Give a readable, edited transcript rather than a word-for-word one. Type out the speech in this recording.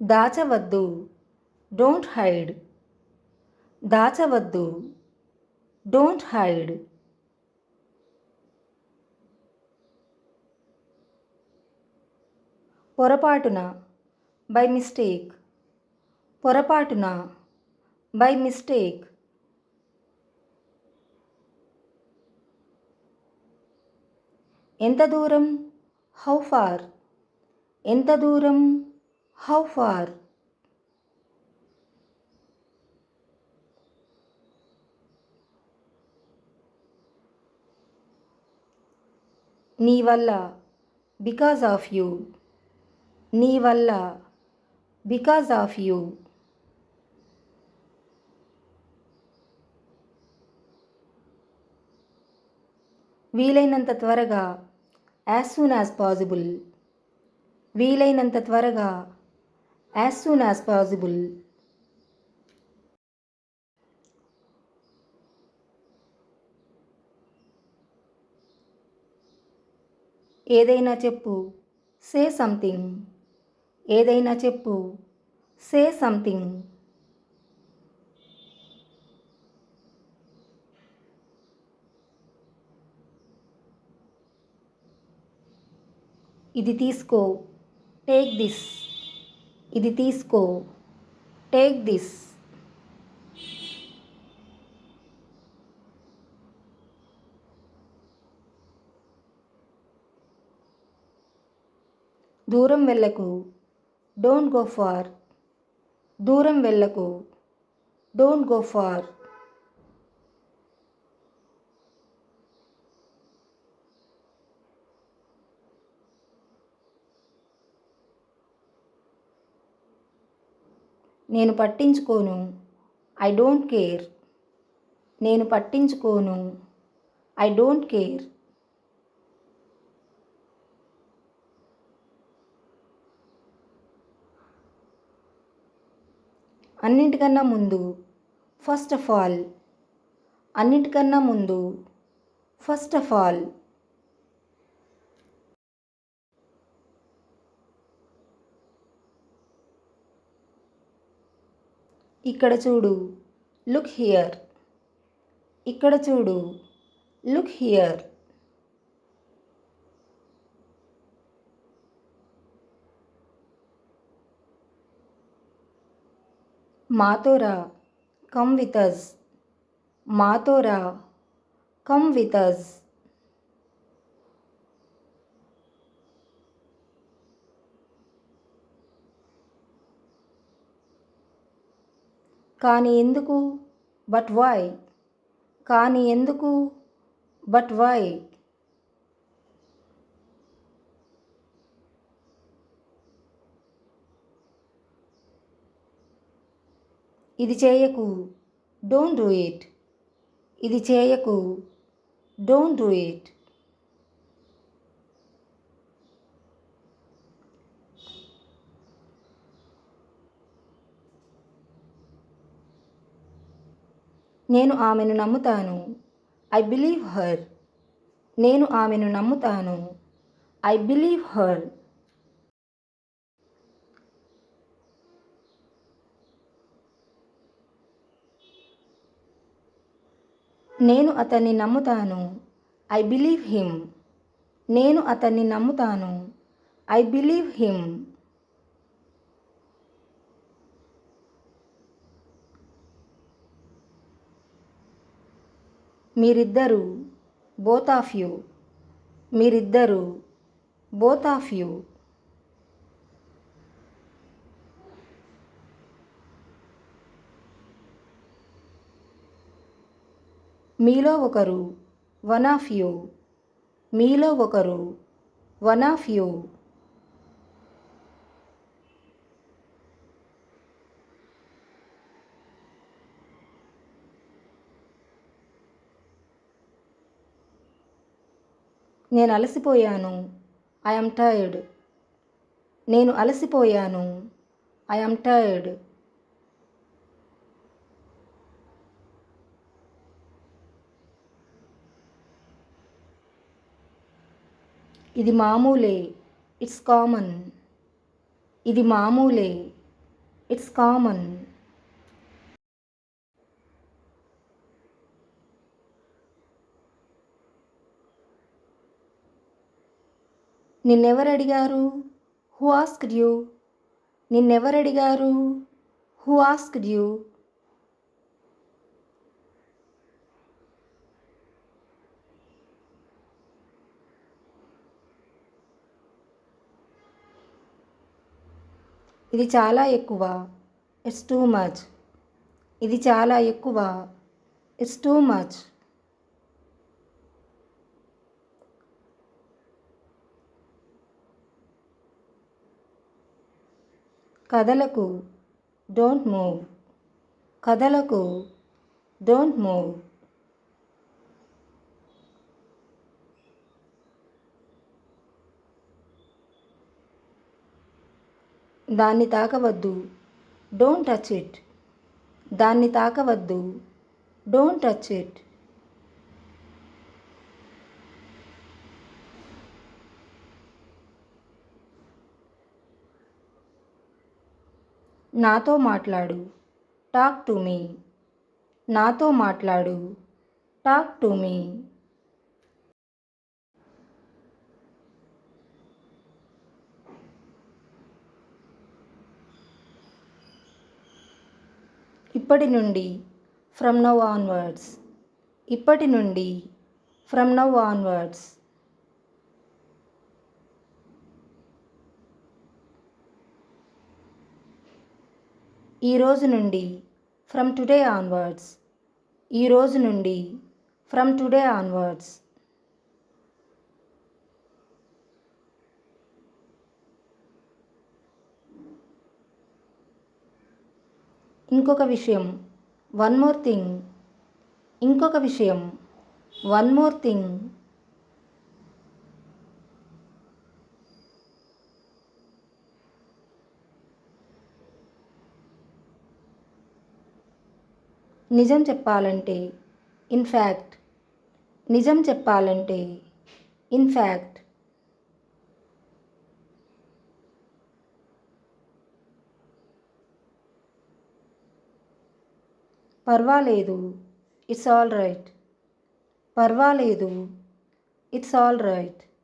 దాచవద్దు. Don't hide. దాచవద్దు. Don't hide. పొరపాటున. By mistake. పొరపాటున. By mistake. ఎంత దూరం? How far. ఎంత దూరం? How far. నీ వల్ల. Because of you. నీ వల్ల. Because of you. వీలైనంత త్వరగా. As soon as possible. వీలైనంత త్వరగా. As soon as possible. ఏదైనా చెప్పు. Say something. ఏదైనా చెప్పు. Say something. ఇది తీసుకో. Take this. ఇది తీసుకో. Take this. దూరం వెళ్ళకు. Don't go far. దూరం వెళ్ళకు. Don't go far. నేను పట్టించుకోను. I don't care. నేను పట్టించుకోను. I don't care. అన్నింటికన్నా ముందు. First of all. అన్నింటికన్నా ముందు. First of all. ఇక్కడ చూడు. Look here. ఇక్కడ చూడు. Look here. మాతో రా. Come with us. మాతో రా. Come with us. కానీ ఎందుకు? But why. కానీ ఎందుకు? But why. ఇది చేయకు. Don't do it. ఇది చేయకు. Don't do it. నేను ఆమెను నమ్ముతాను. I believe her. నేను ఆమెను నమ్ముతాను. I believe her. నేను అతన్ని నమ్ముతాను. I believe him. నేను అతన్ని నమ్ముతాను. I believe him. మీరిద్దరూ. Both of you. మీరిద్దరూ. Both of you. మీలో ఒకరు. One of you. మీలో ఒకరు. One of you. నేను అలసిపోయాను. I am tired. నేను అలసిపోయాను. I am tired. ఇది మామూలే. It's common. ఇది మామూలే. It's common. నిన్నెవరడిగారు? Who asked you? నిన్నెవరడిగారు? Who asked you? ఇది చాలా ఎక్కువ. It's too much. ఇది చాలా ఎక్కువ. It's too much. కదలకు. Don't move. కదలకు. Don't move. దాన్ని తాకవద్దు. Don't touch it. దాన్ని తాకవద్దు. Don't touch it. నాతో మాట్లాడు. Talk to me. నాతో మాట్లాడు. Talk to me. ఇప్పటి నుండి. From now onwards. ఇప్పటి నుండి. From now onwards. ఈ రోజు నుండి. From today onwards. ఈ రోజు నుండి. From today onwards. ఇంకొక విషయం. One more thing. ఇంకొక విషయం. One more thing. నిజం చెప్పాలంటే. ఇన్ఫ్యాక్ట్. నిజం చెప్పాలంటే. ఇన్ఫ్యాక్ట్. పర్వాలేదు. It's all right. పర్వాలేదు. It's all right.